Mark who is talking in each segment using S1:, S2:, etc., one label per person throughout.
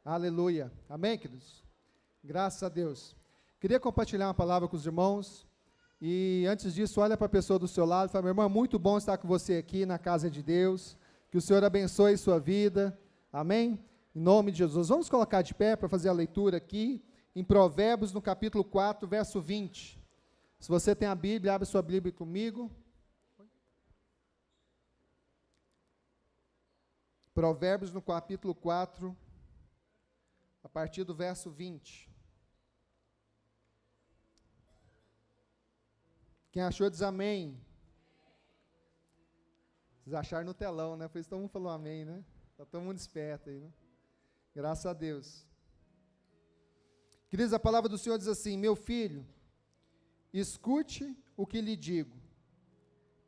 S1: Aleluia. Amém, queridos? Graças a Deus. Queria compartilhar uma palavra com os irmãos. E antes disso, olha para a pessoa do seu lado e fala: meu irmão, é muito bom estar com você aqui na casa de Deus. Que o Senhor abençoe sua vida. Amém? Em nome de Jesus. Vamos colocar de pé para fazer a leitura aqui em Provérbios, no capítulo 4, verso 20. Se você tem a Bíblia, abre sua Bíblia comigo. Provérbios, no capítulo 4, a partir do verso 20. Quem achou diz amém. Vocês acharam no telão, né? Por isso todo mundo falou amém, né? Está todo mundo esperto aí, né? Graças a Deus. Queridos, a palavra do Senhor diz assim: meu filho, escute o que lhe digo.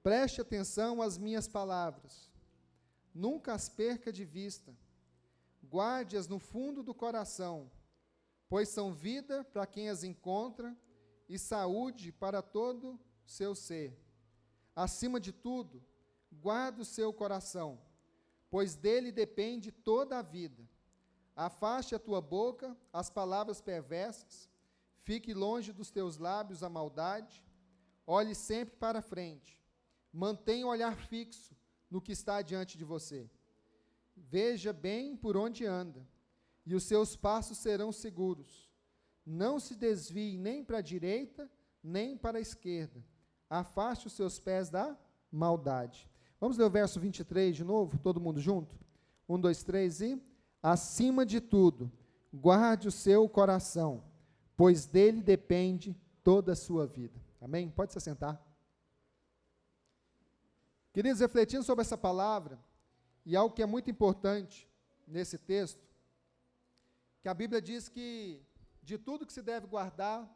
S1: Preste atenção às minhas palavras. Nunca as perca de vista. Guarde-as no fundo do coração, pois são vida para quem as encontra e saúde para todo o seu ser. Acima de tudo, guarda o seu coração, pois dele depende toda a vida. Afaste a tua boca as palavras perversas, fique longe dos teus lábios a maldade, olhe sempre para a frente, mantenha o olhar fixo no que está diante de você. Veja bem por onde anda, e os seus passos serão seguros. Não se desvie nem para a direita, nem para a esquerda. Afaste os seus pés da maldade. Vamos ler o verso 23 de novo, todo mundo junto? 1, 2, 3 e... acima de tudo, guarde o seu coração, pois dele depende toda a sua vida. Amém? Pode se sentar. Queridos, refletindo sobre essa palavra, e algo que é muito importante nesse texto, que a Bíblia diz que de tudo que se deve guardar,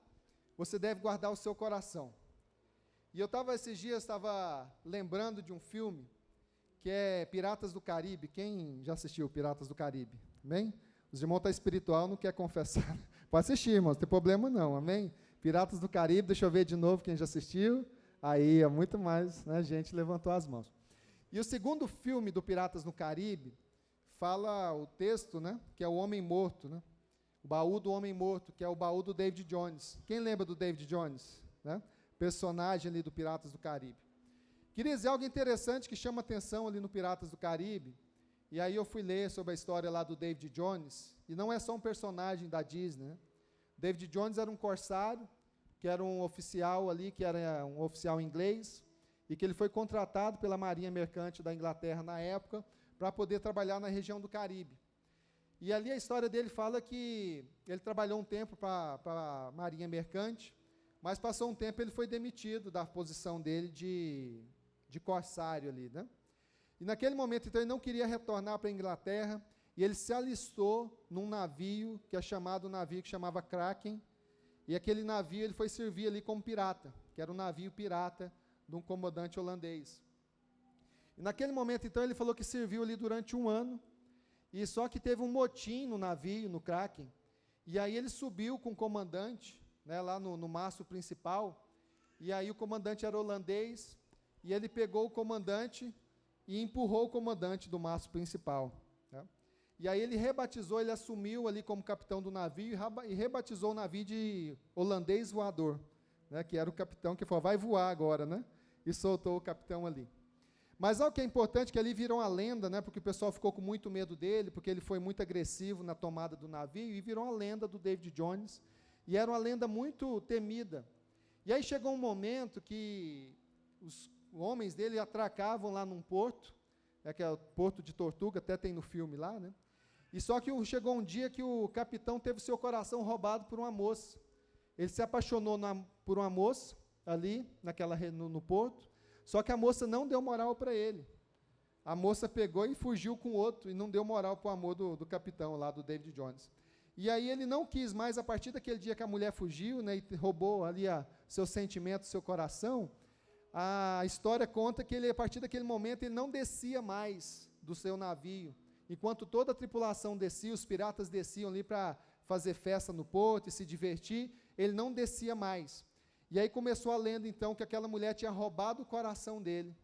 S1: você deve guardar o seu coração. E esses dias estava lembrando de um filme, que é Piratas do Caribe. Quem já assistiu Piratas do Caribe? Amém? Os irmãos estão espiritual, não quer confessar. Pode assistir, irmãos, não tem problema não, amém? Piratas do Caribe, deixa eu ver de novo quem já assistiu. Aí, é muito mais, né, gente levantou as mãos. E o segundo filme do Piratas no Caribe, fala o texto, né, que é o Homem Morto, né? O baú do Homem Morto, que é o baú do David Jones. Quem lembra do David Jones? Né? Personagem ali do Piratas do Caribe. Queria dizer algo interessante que chama atenção ali no Piratas do Caribe, e aí eu fui ler sobre a história lá do David Jones, e não é só um personagem da Disney, né? David Jones era um corsário, que era um oficial ali, que era um oficial inglês, e que ele foi contratado pela Marinha Mercante da Inglaterra na época, para poder trabalhar na região do Caribe. E ali a história dele fala que ele trabalhou um tempo para a Marinha Mercante, mas passou um tempo ele foi demitido da posição dele de corsário ali, né? E naquele momento, então, ele não queria retornar para a Inglaterra, e ele se alistou num navio, que é chamado um navio que chamava Kraken, e aquele navio ele foi servir ali como pirata, que era um navio pirata de um comandante holandês. E naquele momento, então, ele falou que serviu ali durante 1 ano, e só que teve um motim no navio, no Kraken, e aí ele subiu com o comandante, né, lá no mastro principal, e aí o comandante era holandês, e ele pegou o comandante e empurrou o comandante do mastro principal. Né? E aí ele rebatizou, ele assumiu ali como capitão do navio e rebatizou o navio de holandês voador, né, que era o capitão que falou: vai voar agora, né? E soltou o capitão ali. Mas algo que é importante, que ali virou uma lenda, né, porque o pessoal ficou com muito medo dele, porque ele foi muito agressivo na tomada do navio, e virou uma lenda do David Jones, e era uma lenda muito temida. E aí chegou um momento que os homens dele atracavam lá num porto, que é o Porto de Tortuga, até tem no filme lá, né? E só que chegou um dia que o capitão teve seu coração roubado por uma moça. Ele se apaixonou por uma moça ali, no porto, só que a moça não deu moral para ele. A moça pegou e fugiu com outro, e não deu moral para o amor do capitão lá, do David Jones. E aí ele não quis mais, a partir daquele dia que a mulher fugiu, né, e roubou ali seu sentimento, seu coração, a história conta que ele, a partir daquele momento, ele não descia mais do seu navio. Enquanto toda a tripulação descia, os piratas desciam ali para fazer festa no porto e se divertir, ele não descia mais. E aí começou a lenda, então, que aquela mulher tinha roubado o coração dele,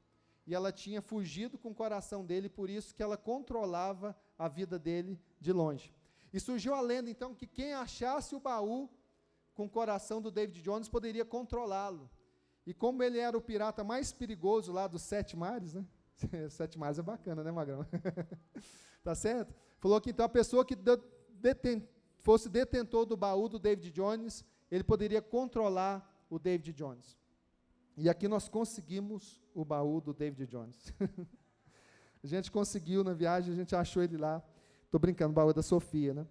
S1: e ela tinha fugido com o coração dele, por isso que ela controlava a vida dele de longe. E surgiu a lenda, então, que quem achasse o baú com o coração do David Jones poderia controlá-lo. E como ele era o pirata mais perigoso lá dos 7 mares, né? 7 mares é bacana, né, Magrão? Tá certo? Falou que então a pessoa que fosse detentor do baú do David Jones, ele poderia controlar o David Jones. E aqui nós conseguimos o baú do David Jones. A gente conseguiu na viagem, a gente achou ele lá. Estou brincando, o baú da Sofia, né?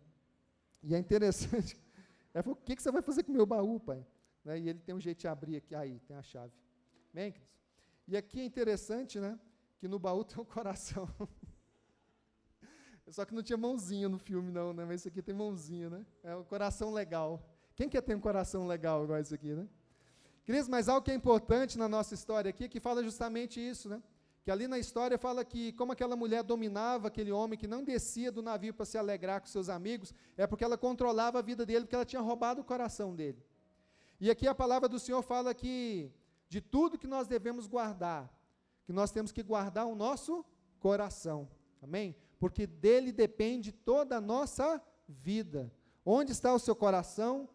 S1: E é interessante. Ela falou, o que você vai fazer com o meu baú, pai? Né? E ele tem um jeito de abrir aqui, aí, tem a chave. Bem, queridos? E aqui é interessante, né? Que no baú tem um coração. Só que não tinha mãozinha no filme, não, né? Mas isso aqui tem mãozinha, né? É um coração legal. Quem quer ter um coração legal igual esse aqui, né? Queridos, mas algo que é importante na nossa história aqui, que fala justamente isso, né? Que ali na história fala que como aquela mulher dominava aquele homem que não descia do navio para se alegrar com seus amigos, é porque ela controlava a vida dele, porque ela tinha roubado o coração dele. E aqui a palavra do Senhor fala que de tudo que nós devemos guardar, que nós temos que guardar o nosso coração, amém? Porque dele depende toda a nossa vida. Onde está o seu coração?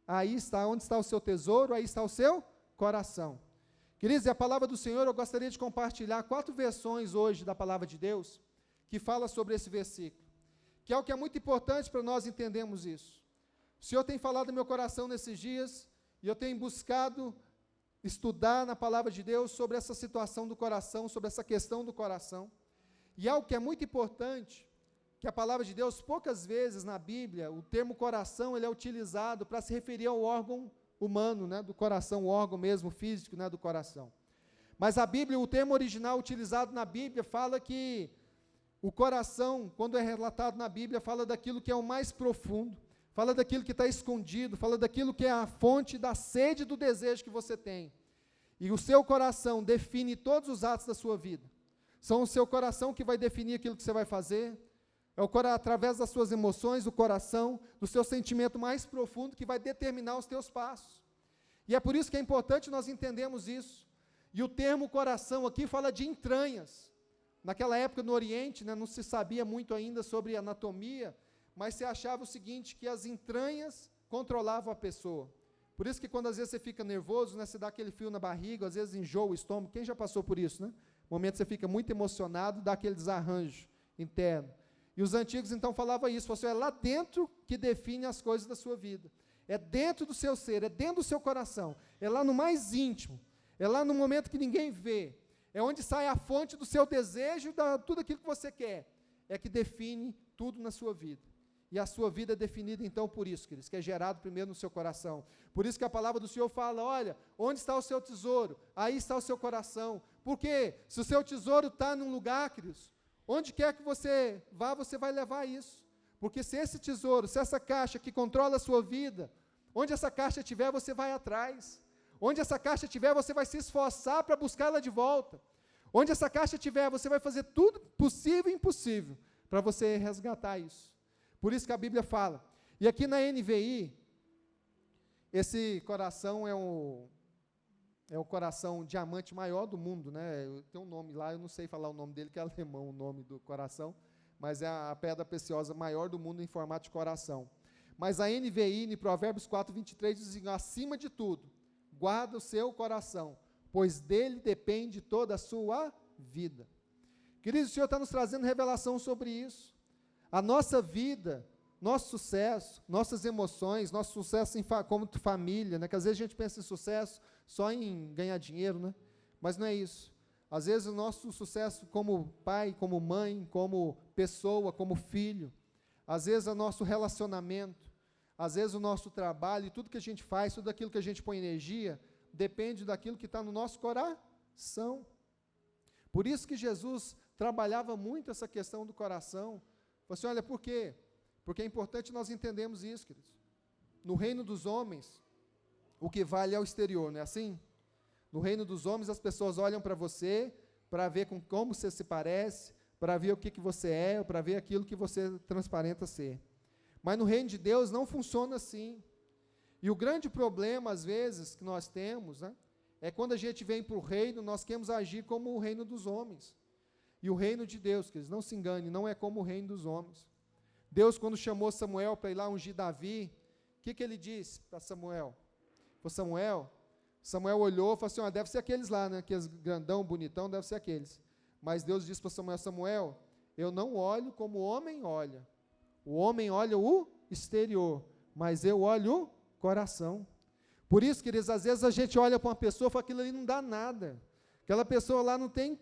S1: Aí está, onde está o seu tesouro? Aí está o seu coração. Queridos, e a palavra do Senhor, eu gostaria de compartilhar 4 versões hoje da palavra de Deus, que fala sobre esse versículo, que é o que é muito importante para nós entendermos isso. O Senhor tem falado no meu coração nesses dias, e eu tenho buscado estudar na palavra de Deus sobre essa situação do coração, sobre essa questão do coração. E algo que é muito importante, que a palavra de Deus, poucas vezes na Bíblia, o termo coração, ele é utilizado para se referir ao órgão humano, né, do coração, o órgão mesmo físico, né, do coração. Mas a Bíblia, o termo original utilizado na Bíblia, fala que o coração, quando é relatado na Bíblia, fala daquilo que é o mais profundo, fala daquilo que está escondido, fala daquilo que é a fonte da sede do desejo que você tem. E o seu coração define todos os atos da sua vida. São o seu coração que vai definir aquilo que você vai fazer, através das suas emoções, do coração, do seu sentimento mais profundo, que vai determinar os teus passos. E é por isso que é importante nós entendermos isso. E o termo coração aqui fala de entranhas. Naquela época no Oriente, né, não se sabia muito ainda sobre anatomia, mas se achava o seguinte, que as entranhas controlavam a pessoa. Por isso que quando às vezes você fica nervoso, né, você dá aquele frio na barriga, às vezes enjoa o estômago. Quem já passou por isso, né? No momento que você fica muito emocionado, dá aquele desarranjo interno. E os antigos então falavam isso, é lá dentro que define as coisas da sua vida. É dentro do seu ser, é dentro do seu coração, é lá no mais íntimo, é lá no momento que ninguém vê, é onde sai a fonte do seu desejo, tudo aquilo que você quer, é que define tudo na sua vida. E a sua vida é definida então por isso, queridos, que é gerado primeiro no seu coração. Por isso que a palavra do Senhor fala, olha, onde está o seu tesouro? Aí está o seu coração. Por quê? Se o seu tesouro está num lugar, queridos, onde quer que você vá, você vai levar isso. Porque se esse tesouro, se essa caixa que controla a sua vida, onde essa caixa estiver, você vai atrás. Onde essa caixa estiver, você vai se esforçar para buscá-la de volta. Onde essa caixa estiver, você vai fazer tudo possível e impossível para você resgatar isso. Por isso que a Bíblia fala. E aqui na NVI, esse coração é o coração diamante maior do mundo, né? Tem um nome lá, eu não sei falar o nome dele, que é alemão o nome do coração, mas é a pedra preciosa maior do mundo em formato de coração. Mas a NVI, em Provérbios 4:23, diz assim, acima de tudo, guarda o seu coração, pois dele depende toda a sua vida. Queridos, o Senhor está nos trazendo revelação sobre isso. A nossa vida, nosso sucesso, nossas emoções, nosso sucesso como família, né? Que às vezes a gente pensa em sucesso só em ganhar dinheiro, né? Mas não é isso. Às vezes o nosso sucesso como pai, como mãe, como pessoa, como filho, às vezes o nosso relacionamento, às vezes o nosso trabalho, e tudo que a gente faz, tudo aquilo que a gente põe energia, depende daquilo que está no nosso coração. Por isso que Jesus trabalhava muito essa questão do coração. Você olha, por quê? Porque é importante nós entendermos isso, queridos. No reino dos homens, o que vale é o exterior, não é assim? No reino dos homens, as pessoas olham para você, para ver com como você se parece, para ver o que você é, para ver aquilo que você transparenta ser. Mas no reino de Deus não funciona assim. E o grande problema, às vezes, que nós temos, né, é quando a gente vem para o reino, nós queremos agir como o reino dos homens. E o reino de Deus, queridos, não se engane, não é como o reino dos homens. Deus, quando chamou Samuel para ir lá ungir Davi, o que ele disse para Samuel? Samuel olhou e falou assim, deve ser aqueles lá, né? Aqueles grandão, bonitão, deve ser aqueles. Mas Deus disse para Samuel, eu não olho como o homem olha. O homem olha o exterior, mas eu olho o coração. Por isso, queridos, às vezes a gente olha para uma pessoa e fala, aquilo ali não dá nada. Aquela pessoa lá não tem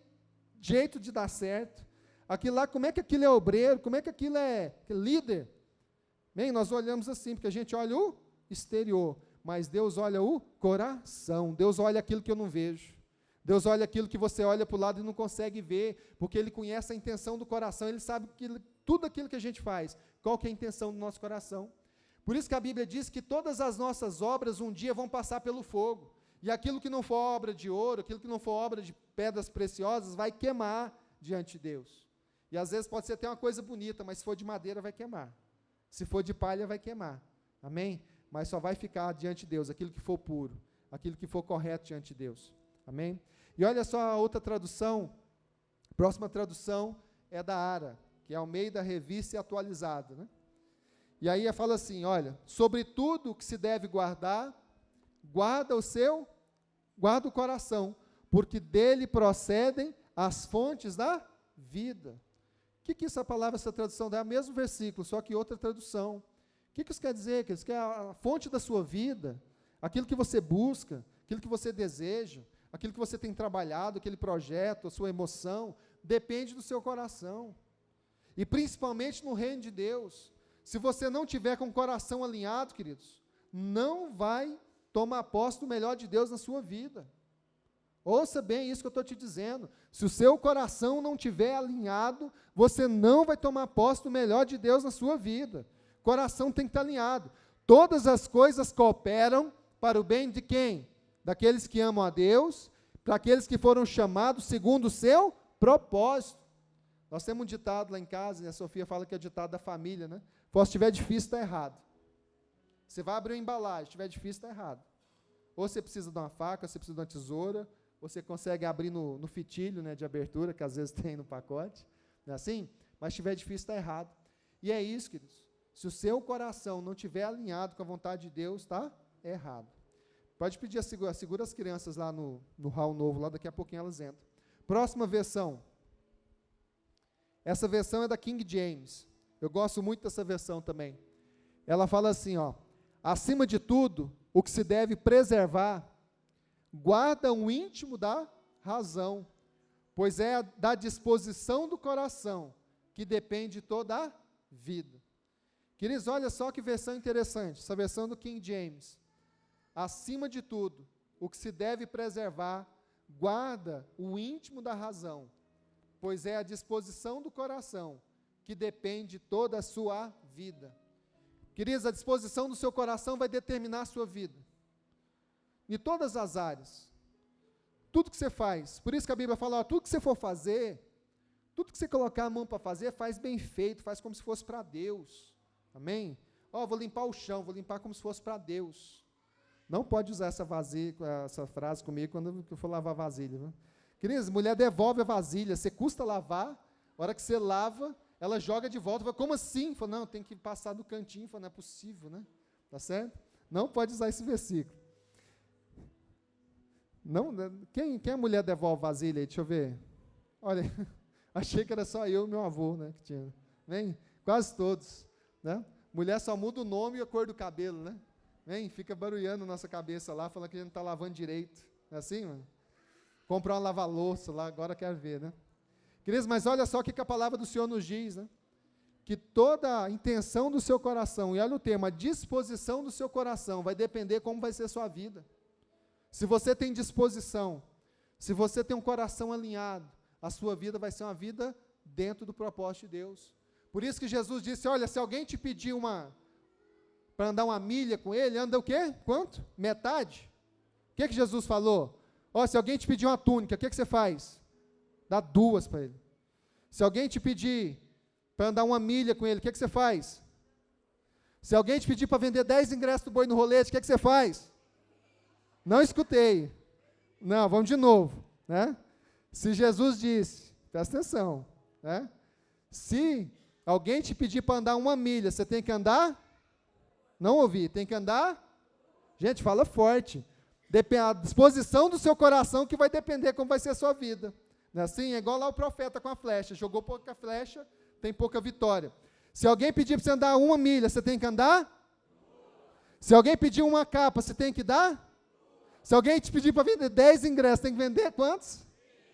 S1: jeito de dar certo. Aquilo lá, como é que aquilo é obreiro? Como é que aquilo é líder? Bem, nós olhamos assim, porque a gente olha o exterior, mas Deus olha o coração. Deus olha aquilo que eu não vejo. Deus olha aquilo que você olha para o lado e não consegue ver, porque Ele conhece a intenção do coração, Ele sabe tudo aquilo que a gente faz, qual que é a intenção do nosso coração. Por isso que a Bíblia diz que todas as nossas obras um dia vão passar pelo fogo, e aquilo que não for obra de ouro, aquilo que não for obra de pedras preciosas, vai queimar diante de Deus. E às vezes pode ser até uma coisa bonita, mas se for de madeira vai queimar, se for de palha vai queimar, amém? Mas só vai ficar diante de Deus aquilo que for puro, aquilo que for correto diante de Deus, amém? E olha só a outra tradução, próxima tradução é da ARA, que é Almeida Revista e Atualizada, né? E aí fala assim, olha, sobre tudo o que se deve guardar, guarda o coração, porque dele procedem as fontes da vida. O que essa palavra, essa tradução dá? É o mesmo versículo, só que outra tradução. O que isso quer dizer? Que isso quer a fonte da sua vida, aquilo que você busca, aquilo que você deseja, aquilo que você tem trabalhado, aquele projeto, a sua emoção, depende do seu coração. E principalmente no reino de Deus. Se você não tiver com o coração alinhado, queridos, não vai tomar posse do melhor de Deus na sua vida. Ouça bem isso que eu estou te dizendo. Se o seu coração não estiver alinhado, você não vai tomar posse do melhor de Deus na sua vida. O coração tem que estar alinhado. Todas as coisas cooperam para o bem de quem? Daqueles que amam a Deus, para aqueles que foram chamados segundo o seu propósito. Nós temos um ditado lá em casa, e a Sofia fala que é o ditado da família, né? Se estiver difícil, está errado. Você vai abrir uma embalagem, se estiver difícil, está errado. Ou você precisa de uma faca, ou você precisa de uma tesoura, ou você consegue abrir no fitilho, né, de abertura, que às vezes tem no pacote, não é assim? Mas se estiver difícil, está errado. E é isso, queridos. Se o seu coração não estiver alinhado com a vontade de Deus, está errado. Pode pedir, segura as crianças lá no hall novo, lá daqui a pouquinho elas entram. Próxima versão. Essa versão é da King James. Eu gosto muito dessa versão também. Ela fala assim, acima de tudo, o que se deve preservar, guarda o íntimo da razão, pois é da disposição do coração que depende toda a vida. Queridos, olha só que versão interessante, essa versão do King James. Acima de tudo, o que se deve preservar, guarda o íntimo da razão, pois é a disposição do coração que depende toda a sua vida. Queridos, a disposição do seu coração vai determinar a sua vida, em todas as áreas, tudo que você faz. Por isso que a Bíblia fala, tudo que você for fazer, tudo que você colocar a mão para fazer, faz bem feito, faz como se fosse para Deus, amém? Vou limpar o chão, vou limpar como se fosse para Deus. Não pode usar essa frase comigo quando eu for lavar vasilha, viu? Queridos, mulher devolve a vasilha, você custa lavar, a hora que você lava, ela joga de volta, fala, como assim? Fala, não, tem que passar do cantinho, fala, não é possível, né? Tá certo? Não pode usar esse versículo. Não, quem a mulher devolve vasilha aí? Deixa eu ver. Olha, achei que era só eu e meu avô, né, que tinha. Vem, quase todos, né? Mulher só muda o nome e a cor do cabelo, né? Vem, fica barulhando nossa cabeça lá, falando que a gente não está lavando direito. Não é assim, mano? Comprar uma lava-louça lá, agora quero ver, né? Queridos, mas olha só o que a palavra do Senhor nos diz, né? Que toda a intenção do seu coração, e olha o termo, a disposição do seu coração, vai depender como vai ser a sua vida. Se você tem disposição, se você tem um coração alinhado, a sua vida vai ser uma vida dentro do propósito de Deus. Por isso que Jesus disse, olha, se alguém te pedir para andar uma milha com ele, anda o quê? Quanto? Metade? O que Jesus falou? Se alguém te pedir uma túnica, o que você faz? Dá 2 para ele. Se alguém te pedir para andar uma milha com ele, o que você faz? Se alguém te pedir para vender 10 ingressos do Boi no Rolete, o que você faz? Não escutei. Não, vamos de novo, né? Se Jesus disse, presta atenção, né? Se Alguém te pedir para andar 1 milha, você tem que andar? Não ouvi, tem que andar? Gente, fala forte. A disposição do seu coração que vai depender como vai ser a sua vida. Não é assim? É igual lá o profeta com a flecha. Jogou pouca flecha, tem pouca vitória. Se alguém pedir para você andar 1 milha, você tem que andar? Se alguém pedir uma capa, você tem que dar? Se alguém te pedir para vender 10 ingressos, tem que vender quantos?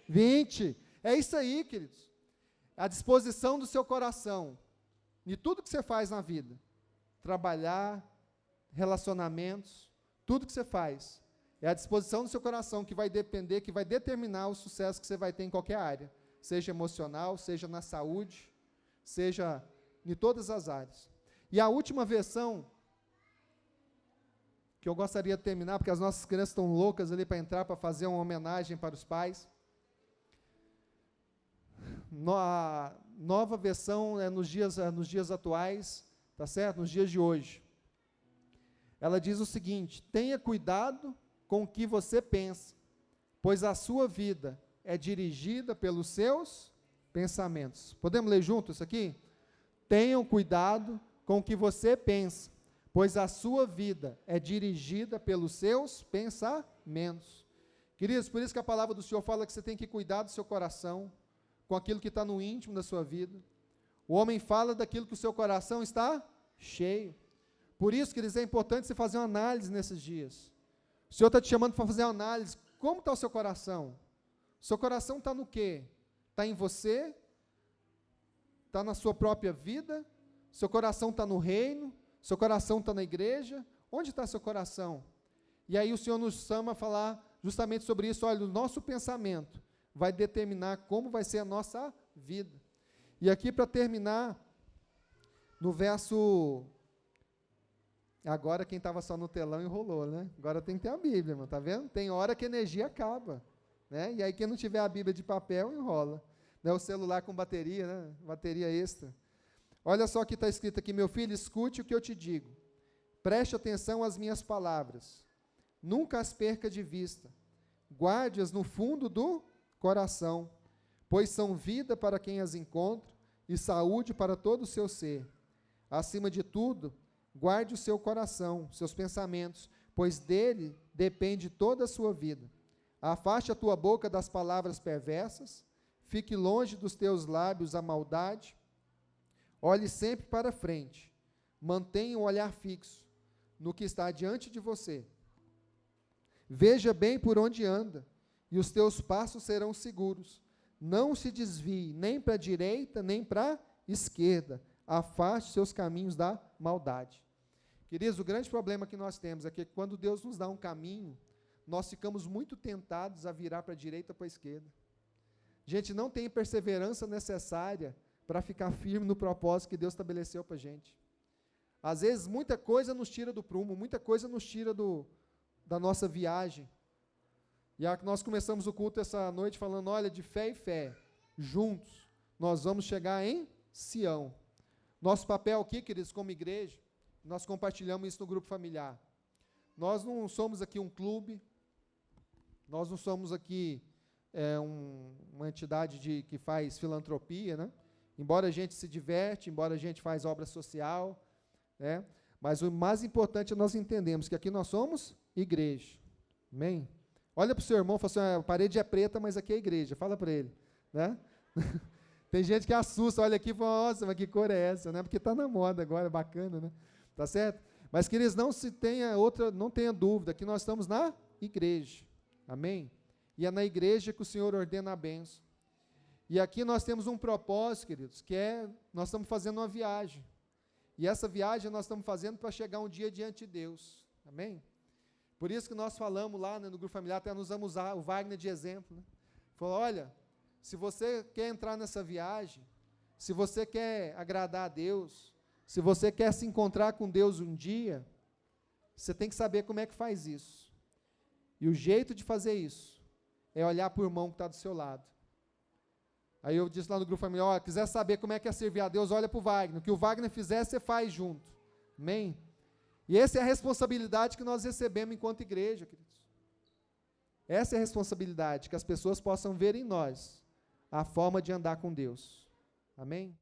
S1: 20. É isso aí, queridos. A disposição do seu coração. De tudo que você faz na vida. Trabalhar, relacionamentos, tudo que você faz. É a disposição do seu coração que vai depender, que vai determinar o sucesso que você vai ter em qualquer área. Seja emocional, seja na saúde, seja em todas as áreas. E a última versão, que eu gostaria de terminar, porque as nossas crianças estão loucas ali para entrar, para fazer uma homenagem para os pais. A nova versão é nos dias atuais, tá certo? Nos dias de hoje. Ela diz o seguinte: tenha cuidado com o que você pensa, pois a sua vida é dirigida pelos seus pensamentos. Podemos ler junto isso aqui? Tenham cuidado com o que você pensa, pois a sua vida é dirigida pelos seus pensamentos. Queridos, por isso que a palavra do Senhor fala que você tem que cuidar do seu coração, com aquilo que está no íntimo da sua vida. O homem fala daquilo que o seu coração está cheio. Por isso, queridos, é importante você fazer uma análise nesses dias. O Senhor está te chamando para fazer uma análise. Como está o seu coração? O seu coração está no quê? Está em você? Está na sua própria vida? Seu coração está no reino? Seu coração está na igreja? Onde está seu coração? E aí o Senhor nos chama a falar justamente sobre isso. Olha, o nosso pensamento vai determinar como vai ser a nossa vida. E aqui, para terminar, no verso... Agora quem estava só no telão enrolou, né? Agora tem que ter a Bíblia, irmão, tá vendo? Tem hora que a energia acaba, né? E aí quem não tiver a Bíblia de papel, enrola. Né? O celular com bateria, né? Bateria extra. Olha só o que está escrito aqui: meu filho, escute o que eu te digo. Preste atenção às minhas palavras. Nunca as perca de vista. Guarde-as no fundo do coração, pois são vida para quem as encontra e saúde para todo o seu ser. Acima de tudo, guarde o seu coração, seus pensamentos, pois dele depende toda a sua vida. Afaste a tua boca das palavras perversas, fique longe dos teus lábios a maldade. Olhe sempre para frente, mantenha o olhar fixo no que está diante de você. Veja bem por onde anda, e os teus passos serão seguros. Não se desvie nem para a direita, nem para a esquerda. Afaste seus caminhos da maldade. Queridos, o grande problema que nós temos é que quando Deus nos dá um caminho, nós ficamos muito tentados a virar para a direita ou para a esquerda. Gente, não tem perseverança necessária para ficar firme no propósito que Deus estabeleceu para a gente. Às vezes, muita coisa nos tira do prumo, muita coisa nos tira da nossa viagem. E a que nós começamos o culto essa noite falando, olha, de fé em fé, juntos, nós vamos chegar em Sião. Nosso papel aqui, queridos, como igreja, nós compartilhamos isso no grupo familiar. Nós não somos aqui um clube, nós não somos aqui uma entidade que faz filantropia, né? Embora a gente se diverte, embora a gente faz obra social, né? Mas o mais importante é nós entendemos que aqui nós somos igreja. Amém? Olha para o seu irmão e fala assim, a parede é preta, mas aqui é igreja. Fala para ele, né? Tem gente que assusta, olha aqui e fala, nossa, mas que cor é essa, né? Porque está na moda agora, bacana, né? Tá certo? Mas, queridos, não tenha dúvida que nós estamos na igreja. Amém? E é na igreja que o Senhor ordena a bênção. E aqui nós temos um propósito, queridos, nós estamos fazendo uma viagem. E essa viagem nós estamos fazendo para chegar um dia diante de Deus. Amém? Por isso que nós falamos lá, né, no grupo familiar, até nós vamos usar o Wagner de exemplo. Né? Falou, olha, se você quer entrar nessa viagem, se você quer agradar a Deus, se você quer se encontrar com Deus um dia, você tem que saber como é que faz isso. E o jeito de fazer isso é olhar para o irmão que está do seu lado. Aí eu disse lá no grupo familiar, ó, quiser saber como é que é servir a Deus, olha para o Wagner. O que o Wagner fizer, você faz junto. Amém? E essa é a responsabilidade que nós recebemos enquanto igreja, queridos. Essa é a responsabilidade, que as pessoas possam ver em nós a forma de andar com Deus. Amém?